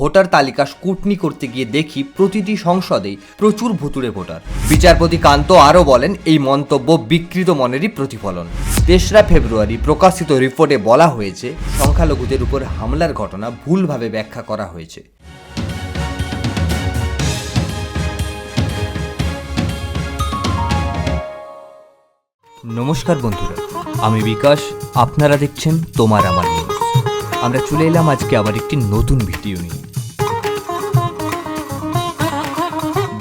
Voter তালিকা scrutiny করতে গিয়ে দেখি প্রতিটি সংসদেই প্রচুর ভুতুড়ে ভোটার। বিচারপতি কান্ত আরও বলেন, এই মন্তব্য বিকৃত মনেরই প্রতিফলন। 3রা ফেব্রুয়ারি প্রকাশিত রিপোর্টে বলা হয়েছে, সংখ্যালঘুদের উপর হামলার ঘটনা ভুলভাবে ব্যাখ্যা করা হয়েছে। নমস্কার বন্ধুরা, আমি বিকাশ, আপনারা দেখছেন তোমার আমার নিউজ। আমরা চলে এলাম আজকে আবার একটি নতুন ভিডিও নিয়ে।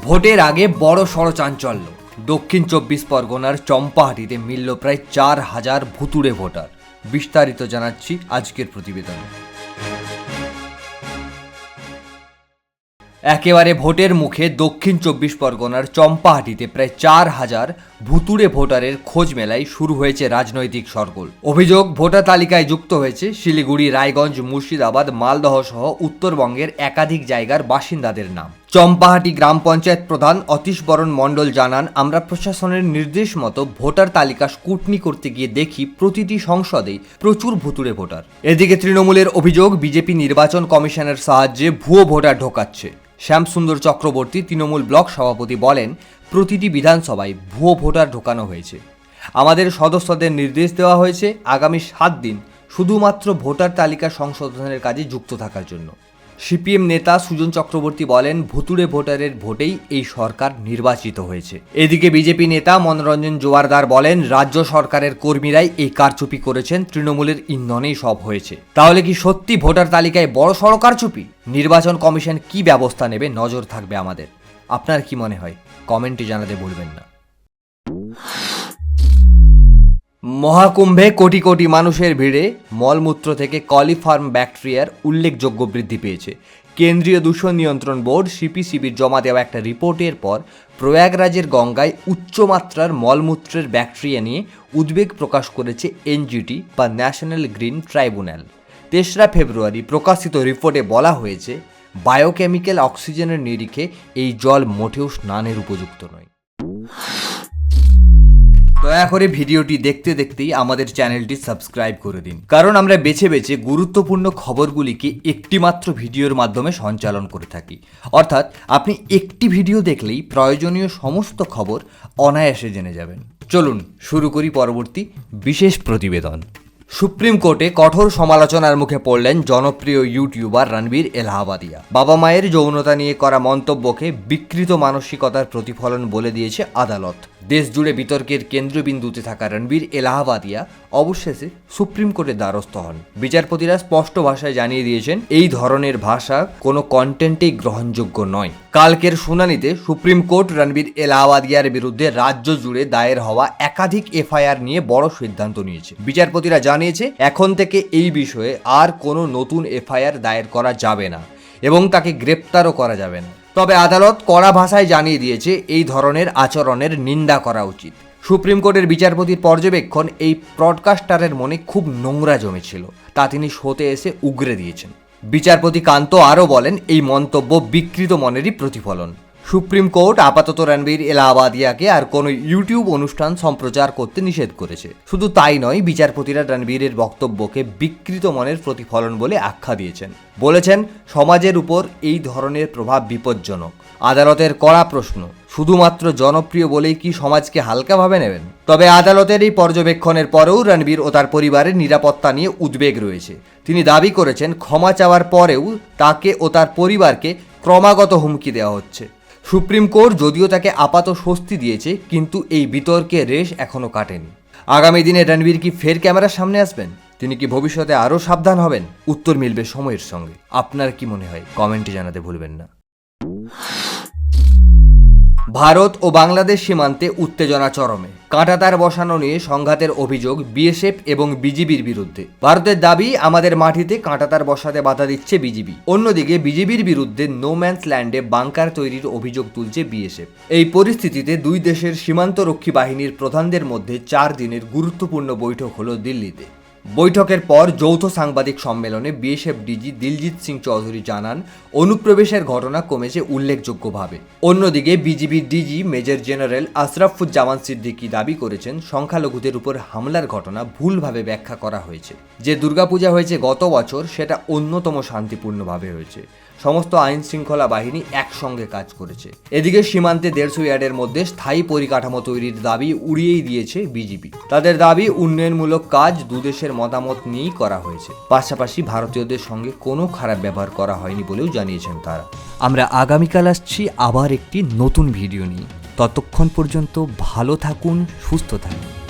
ভোটের আগে বড় সড় চাঞ্চল্য। দক্ষিণ 24 পরগনার চম্পাহাটিতে মিলল প্রায় 4000 ভুতুড়ে ভোটার। বিস্তারিত জানাচ্ছি আজকের প্রতিবেদনে। একেবারে ভোটের মুখে দক্ষিণ 24 পরগনার চম্পাহাটিতে প্রায় 4000 ভুতুড়ে ভোটারের খোঁজ মেলায় শুরু হয়েছে রাজনৈতিক শোরগোল। অভিযোগ, ভোটার তালিকায় যুক্ত হয়েছে শিলিগুড়ি, রায়গঞ্জ, মুর্শিদাবাদ, মালদহ সহ উত্তরবঙ্গের একাধিক জায়গার বাসিন্দাদের নাম। চম্পাহাটি গ্রাম পঞ্চায়েত প্রধান অতীশ বরণ মণ্ডল জানান, আমরা প্রশাসনের নির্দেশ মতো ভোটার তালিকা স্ক্রুটনি করতে গিয়ে দেখি প্রতিটি সংসদেই প্রচুর ভুতুড়ে ভোটার। এদিকে তৃণমূলের অভিযোগ, বিজেপি নির্বাচন কমিশনের সাহায্যে ভুয়ো ভোটার ঢোকাচ্ছে। শ্যামসুন্দর চক্রবর্তী, তৃণমূল ব্লক সভাপতি, বলেন, প্রতিটি বিধানসভায় ভুয়ো ভোটার ঢোকানো হয়েছে। আমাদের সদস্যদের নির্দেশ দেওয়া হয়েছে আগামী 7 দিন শুধুমাত্র ভোটার তালিকা সংশোধনের কাজে যুক্ত থাকার জন্য। সিপিএম নেতা সুজন চক্রবর্তী বলেন, ভুতুড়ে ভোটারের ভোটেই এই সরকার নির্বাচিত হয়েছে। এদিকে বিজেপি নেতা মনোরঞ্জন জোয়ারদার বলেন, রাজ্য সরকারের কর্মীরাই এই কারচুপি করেছেন, তৃণমূলের ইন্ধনেই সব হয়েছে। তাহলে কি সত্যি ভোটার তালিকায় বড় সড় কারচুপি? নির্বাচন কমিশন কি ব্যবস্থা নেবে, নজর থাকবে আমাদের। আপনার কি মনে হয় কমেন্টে জানাতে ভুলবেন না। মহাকুম্ভে কোটি কোটি মানুষের ভিড়ে মলমূত্র থেকে কলিফর্ম ব্যাকটেরিয়ার উল্লেখযোগ্য বৃদ্ধি পেয়েছে। কেন্দ্রীয় দূষণ নিয়ন্ত্রণ বোর্ড সিপিসিবির জমা দেওয়া একটা রিপোর্টের পর প্রয়াগরাজের গঙ্গায় উচ্চমাত্রার মলমূত্রের ব্যাকটেরিয়া নিয়ে উদ্বেগ প্রকাশ করেছে এনজিটি বা ন্যাশনাল গ্রিন ট্রাইব্যুনাল। 3রা ফেব্রুয়ারি প্রকাশিত রিপোর্টে বলা হয়েছে, বায়োকেমিক্যাল অক্সিজেনের নিরিখে এই জল মোটেও স্নানের উপযুক্ত নয়। দয়া করে ভিডিওটি দেখতে দেখতেই আমাদের চ্যানেলটি সাবস্ক্রাইব করে দিন, কারণ আমরা বেছে বেছে গুরুত্বপূর্ণ খবরগুলিকে একটিমাত্র ভিডিওর মাধ্যমে সঞ্চালন করে থাকি। অর্থাৎ আপনি একটি ভিডিও দেখলেই প্রয়োজনীয় সমস্ত খবর অনায়াসে জেনে যাবেন। চলুন শুরু করি পরবর্তী বিশেষ প্রতিবেদন। সুপ্রিম কোর্টে কঠোর সমালোচনার মুখে পড়লেন জনপ্রিয় ইউটিউবার রণবীর এলাহাবাদিয়া। বাবা মায়ের যৌনতা নিয়ে করা মন্তব্যকে বিকৃত মানসিকতার প্রতিফলন বলে দিয়েছে আদালত। দেশ জুড়ে বিতর্কের কেন্দ্রবিন্দুতে থাকা রণবীর এলাহাবাদিয়া অবশেষে সুপ্রিম কোর্টের দ্বারস্থ হন। বিচারপতিরা স্পষ্ট ভাষায় জানিয়ে দিয়েছেন, এই ধরনের ভাষা কোনো কন্টেন্টেই গ্রহণযোগ্য নয়। কালকের শুনানিতে সুপ্রিম কোর্ট রণবীর এলাহাবাদিয়ার বিরুদ্ধে রাজ্য জুড়ে দায়ের হওয়া একাধিক এফআইআর নিয়ে বড় সিদ্ধান্ত নিয়েছে। বিচারপতিরা জানিয়েছে, এখন থেকে এই বিষয়ে আর কোনো নতুন এফআইআর দায়ের করা যাবে না এবং তাকে গ্রেপ্তারও করা যাবে না। তবে আদালত কড়া ভাষায় জানিয়ে দিয়েছে, এই ধরনের আচরণের নিন্দা করা উচিত। সুপ্রিম কোর্টের বিচারপতির পর্যবেক্ষণ, এই ব্রডকাস্টারের মনে খুব নোংরা জমেছিল, তা তিনি শোতে এসে উগরে দিয়েছেন। বিচারপতি কান্ত আরও বলেন, এই মন্তব্য বিকৃত মনেরই প্রতিফলন। সুপ্রিম কোর্ট আপাতত রণবীর এলাহাবাদিয়াকে আর কোনো ইউটিউব অনুষ্ঠান সম্প্রচার করতে নিষেধ করেছে। শুধু তাই নয়, বিচারপতিরা রণবীরের বক্তব্যকে বিকৃত মনের প্রতিফলন বলে আখ্যা দিয়েছেন। বলেছেন, সমাজের উপর এই ধরনের প্রভাব বিপজ্জনক। আদালতের কড়া প্রশ্ন, শুধুমাত্র জনপ্রিয় বলেই কি সমাজকে হালকাভাবে নেবেন? তবে আদালতের এই পর্যবেক্ষণের পরেও রণবীর ও তার পরিবারের নিরাপত্তা নিয়ে উদ্বেগ রয়েছে। তিনি দাবি করেছেন, ক্ষমা চাওয়ার পরেও তাকে ও তার পরিবারকে ক্রমাগত হুমকি দেওয়া হচ্ছে। সুপ্রিম কোর্ট যদিও তাকে আপাত স্বস্তি দিয়েছে, কিন্তু এই বিতর্কের রেশ এখনও কাটেনি। আগামী দিনে রণবীর কি ফের ক্যামেরার সামনে আসবেন? তিনি কি ভবিষ্যতে আরও সাবধান হবেন? উত্তর মিলবে সময়ের সঙ্গে। আপনার কি মনে হয় কমেন্টে জানাতে ভুলবেন না। ভারত ও বাংলাদেশ সীমান্তে উত্তেজনা চরমে। কাঁটাতার বসানো নিয়ে সংঘাতের অভিযোগ বিএসএফ এবং বিজিবির বিরুদ্ধে। ভারতের দাবি, আমাদের মাটিতে কাঁটাতার বসাতে বাধা দিচ্ছে বিজিবি। অন্যদিকে বিজিবির বিরুদ্ধে নোম্যান্স ল্যান্ডে বাংকার তৈরির অভিযোগ তুলছে বিএসএফ। এই পরিস্থিতিতে দুই দেশের সীমান্তরক্ষী বাহিনীর প্রধানদের মধ্যে 4 দিনের গুরুত্বপূর্ণ বৈঠক হলো দিল্লিতে। বৈঠকের পর যৌথ সাংবাদিক সম্মেলনে বিএসএফ ডিজি দিলজিৎ সিং চৌধুরী জানান, অনুপ্রবেশের ঘটনা কমেছে উল্লেখযোগ্যভাবে। অন্যদিকে বিজিবির DG major general Ashrafuzzaman Siddiqui দাবি করেছেন, সংখ্যালঘুদের উপর হামলার ঘটনা ভুলভাবে ব্যাখ্যা করা হয়েছে। যে দুর্গাপূজা হয়েছে গত বছর, সেটা অন্যতম শান্তিপূর্ণভাবে হয়েছে। সমস্ত আইন শৃঙ্খলা বাহিনী একসঙ্গে কাজ করেছে। এদিকে সীমান্তে 150 ইয়ার্ডের মধ্যে স্থায়ী পরিকাঠামো তৈরির দাবি উড়িয়েই দিয়েছে বিজেপি। তাদের দাবি উন্নয়নমূলক কাজ দুদেশের মতামত নিয়েই করা হয়েছে, পাশাপাশি ভারতীয়দের সঙ্গে কোনো খারাপ ব্যবহার করা হয়নি বলেও জানিয়েছেন তারা। আমরা আগামীকাল আসছি আবার একটি নতুন ভিডিও নিয়ে। ততক্ষণ পর্যন্ত ভালো থাকুন, সুস্থ থাকুন।